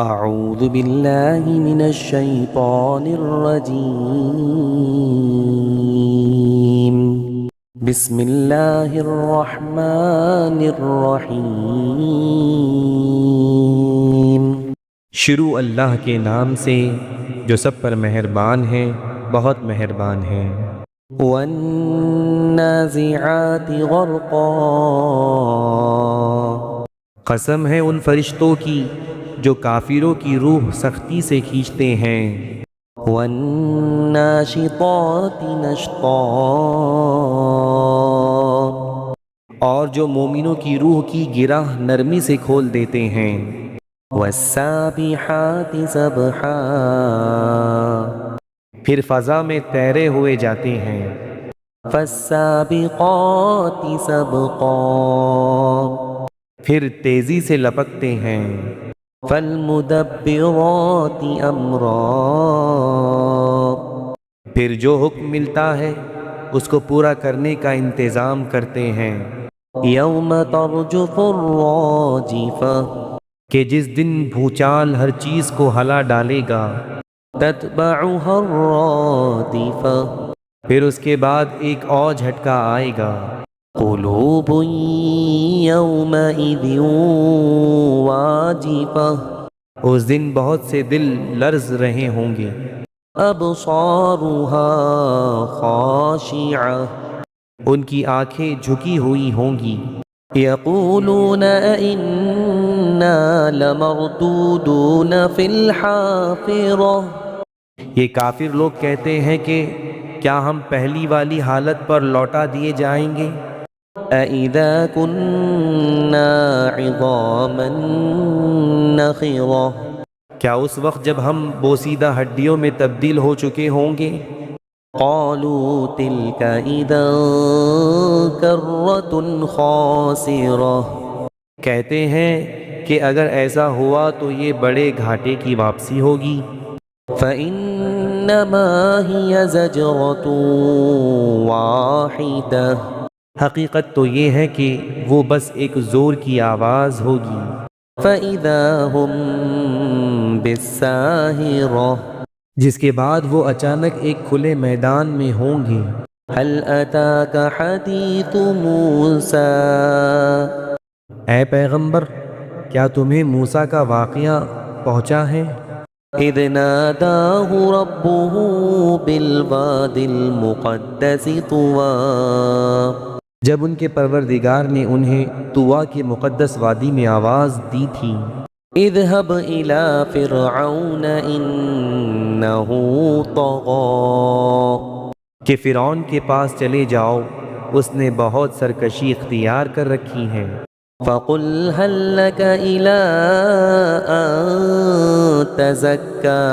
أعوذ بالله من الشيطان الرجيم بسم الله الرحمن الرحيم شروع اللہ کے نام سے جو سب پر مہربان ہے، بہت مہربان ہے۔ والنازعات غرقا قسم ہے ان فرشتوں کی جو کافروں کی روح سختی سے کھینچتے ہیں۔ والناشطات نشطا اور جو مومنوں کی روح کی گرہ نرمی سے کھول دیتے ہیں۔ والسابحات سبحا پھر فضا میں تیرے ہوئے جاتے ہیں۔ فالسابقات سبقا پھر تیزی سے لپکتے ہیں۔ فالمدبرات امرا پھر جو حکم ملتا ہے اس کو پورا کرنے کا انتظام کرتے ہیں۔ یوم ترجف الراجفہ کہ جس دن بھوچال ہر چیز کو ہلا ڈالے گا۔ تتبعها الرادفہ پھر اس کے بعد ایک اور جھٹکا آئے گا۔ قلوب یومئذ واجفہ اس دن بہت سے دل لرز رہے ہوں گے۔ ابصارها خاشعہ ان کی آنکھیں جھکی ہوئی ہوں گی۔ یقولون ائنا لمردودون فی الحافرہ یہ کافر لوگ کہتے ہیں کہ کیا ہم پہلی والی حالت پر لوٹا دیے جائیں گے؟ اَإِذَا كُنَّا عِظَامًا نَخِرَةً کیا اس وقت جب ہم بوسیدہ ہڈیوں میں تبدیل ہو چکے ہوں گے؟ قَالُوا تِلْكَ إِذًا كَرَّةٌ خَاسِرَةٌ کہتے ہیں کہ اگر ایسا ہوا تو یہ بڑے گھاٹے کی واپسی ہوگی۔ فَإِنَّمَا هِيَ زَجْرَةٌ وَاحِدَةٌ حقیقت تو یہ ہے کہ وہ بس ایک زور کی آواز ہوگی۔ فَإِذَا هُمْ بِالسَّاهِرَةِ جس کے بعد وہ اچانک ایک کھلے میدان میں ہوں گے۔ هَلْ أَتَاكَ حَدِيثُ مُوسَىٰ اے پیغمبر، کیا تمہیں موسیٰ کا واقعہ پہنچا ہے؟ اذ ناداہ ربہ بالواد المقدس طویٰ جب ان کے پروردگار نے انہیں طویٰ کے مقدس وادی میں آواز دی تھی۔ اذهب الى فرعون انہ طغیٰ کہ فرعون کے پاس چلے جاؤ، اس نے بہت سرکشی اختیار کر رکھی ہے۔ فقل هل لك الى ان تزکا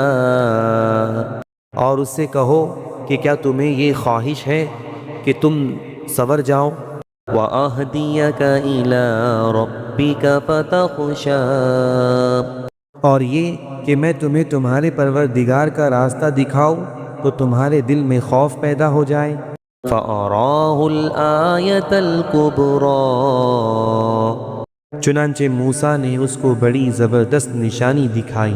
اور اس سے کہو کہ کیا تمہیں یہ خواہش ہے کہ تم سنور جاؤ؟ وَأَهْدِيَكَ إِلَىٰ رَبِّكَ فَتَخْشَىٰ اور یہ کہ میں تمہیں تمہارے پروردگار کا راستہ دکھاؤں تو تمہارے دل میں خوف پیدا ہو جائے۔ فَأَرَاهُ الْآيَةَ الْكُبْرَىٰ چنانچہ موسیٰ نے اس کو بڑی زبردست نشانی دکھائی۔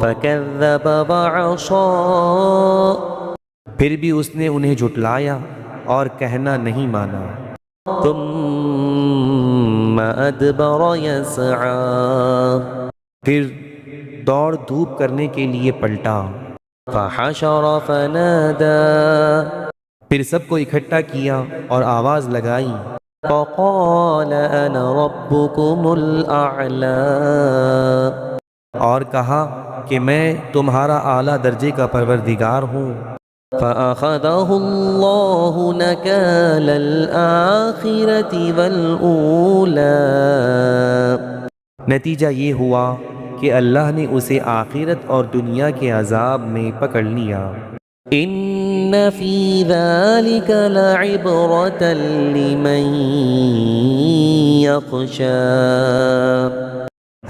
فَكَذَّبَ وَعَصَىٰ پھر بھی اس نے انہیں جھٹلایا اور کہنا نہیں مانا۔ ثُمَّ أَدْبَرَ يَسْعَىٰ پھر دوڑ دھوپ کرنے کے لیے پلٹا۔ فَحَشَرَ فَنَادَىٰ پھر سب کو اکٹھا کیا اور آواز لگائی۔ فَقَالَ أَنَا رَبُّكُمُ الْأَعْلَىٰ اور کہا کہ میں تمہارا اعلیٰ درجے کا پروردگار ہوں۔ فَأَخَذَهُ اللَّهُ نَكَالَ الْآخِرَةِ وَالْأُولَىٰ نتیجہ یہ ہوا کہ اللہ نے اسے آخرت اور دنیا کے عذاب میں پکڑ لیا۔ إِنَّ فِي ذَلِكَ لَعِبْرَةً لِّمَن يَخْشَىٰ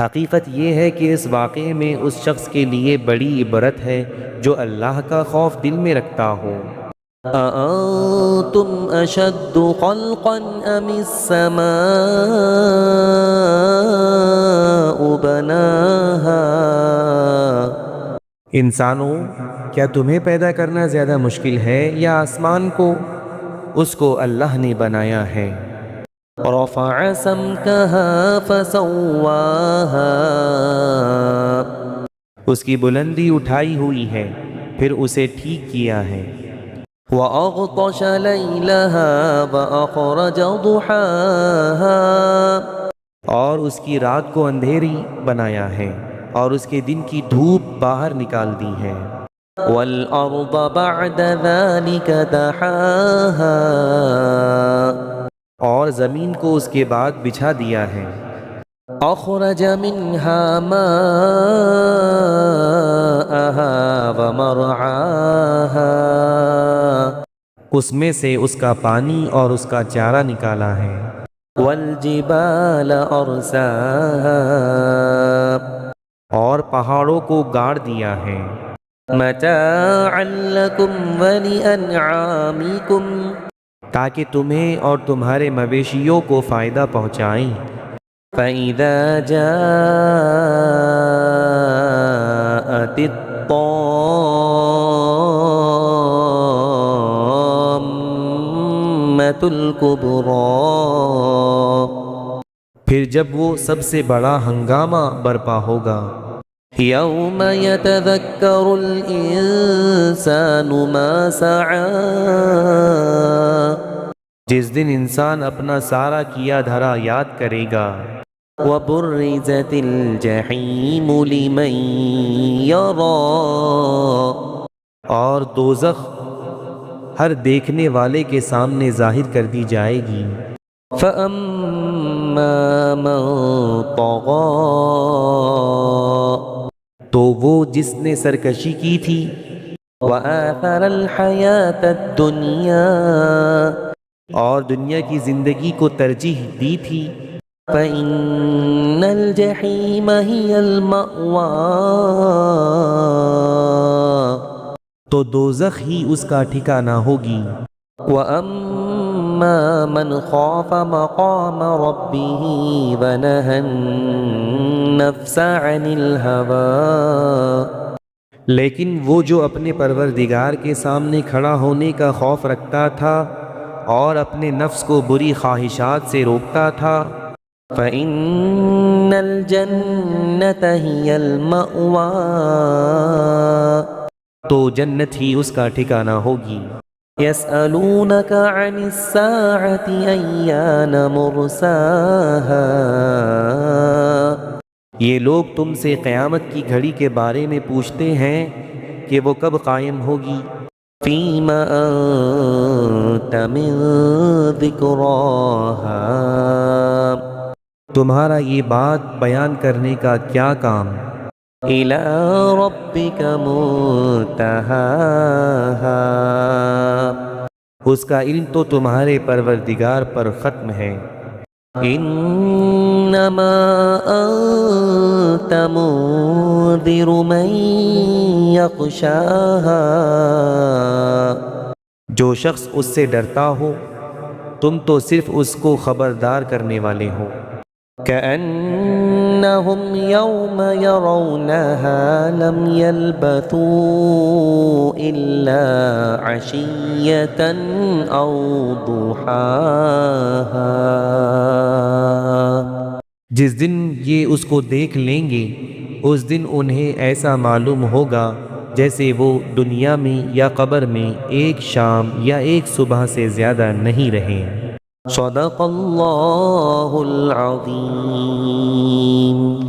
حقیقت یہ ہے کہ اس واقعے میں اس شخص کے لیے بڑی عبرت ہے جو اللہ کا خوف دل میں رکھتا ہو۔ أَأَنتُمْ أَشَدُّ خَلْقًا أَمِ السَّمَاءُ بَنَاهَا انسانوں، کیا تمہیں پیدا کرنا زیادہ مشکل ہے یا آسمان کو؟ اس کو اللہ نے بنایا ہے۔ رفع سمكها فسواها اس کی بلندی اٹھائی ہوئی ہے، پھر اسے ٹھیک کیا ہے۔ وأغطش ليلها وأخرج ضحاها اور اس کی رات کو اندھیری بنایا ہے اور اس کے دن کی دھوپ باہر نکال دی ہے۔ والأرض بعد ذلك دحاها اور زمین کو اس کے بعد بچھا دیا ہے۔ أخرج منها ماءها ومرعاها اس میں سے اس کا پانی اور اس کا چارہ نکالا ہے۔ والجبال أرساها اور پہاڑوں کو گاڑ دیا ہے۔ متاعا لكم ولأنعامكم تاکہ تمہیں اور تمہارے مویشیوں کو فائدہ پہنچائیں۔ فإذا جاءت الطامة الكبرى پھر جب وہ سب سے بڑا ہنگامہ برپا ہوگا، يوم يتذكر الإنسان ما سعى جس دن انسان اپنا سارا کیا دھرا یاد کرے گا۔ وبرزت الجحيم لمن يرى اور دوزخ ہر دیکھنے والے کے سامنے ظاہر کر دی جائے گی۔ فأما من طغى تو وہ جس نے سرکشی کی تھی، وآثر الحياة الدنيا اور دنیا کی زندگی کو ترجیح دی تھی، فإن الجحيم هي المأوى تو دوزخ ہی اس کا ٹھکانہ ہوگی۔ وأما من خاف مقام ربه ونهى النفس عن الهوى لیکن وہ جو اپنے پروردگار کے سامنے کھڑا ہونے کا خوف رکھتا تھا اور اپنے نفس کو بری خواہشات سے روکتا تھا، فإن الجنة هي المأوى تو جنت ہی اس کا ٹھکانہ ہوگی۔ يسألونك عن الساعة أيان مرساها یہ لوگ تم سے قیامت کی گھڑی کے بارے میں پوچھتے ہیں کہ وہ کب قائم ہوگی۔ فيما أنت من ذكراها تمہارا یہ بات بیان کرنے کا کیا کام؟ إلى ربك منتهاها اس کا علم تو تمہارے پروردگار پر ختم ہے۔ إنما أنت منذر من يخشاها جو شخص اس سے ڈرتا ہو، تم تو صرف اس کو خبردار کرنے والے ہو۔ كأنهم يوم يرونها لم يلبثوا إلا عشية أو ضحاها جس دن یہ اس کو دیکھ لیں گے، اس دن انہیں ایسا معلوم ہوگا جیسے وہ دنیا میں یا قبر میں ایک شام یا ایک صبح سے زیادہ نہیں رہے۔ صدق اللہ العظیم۔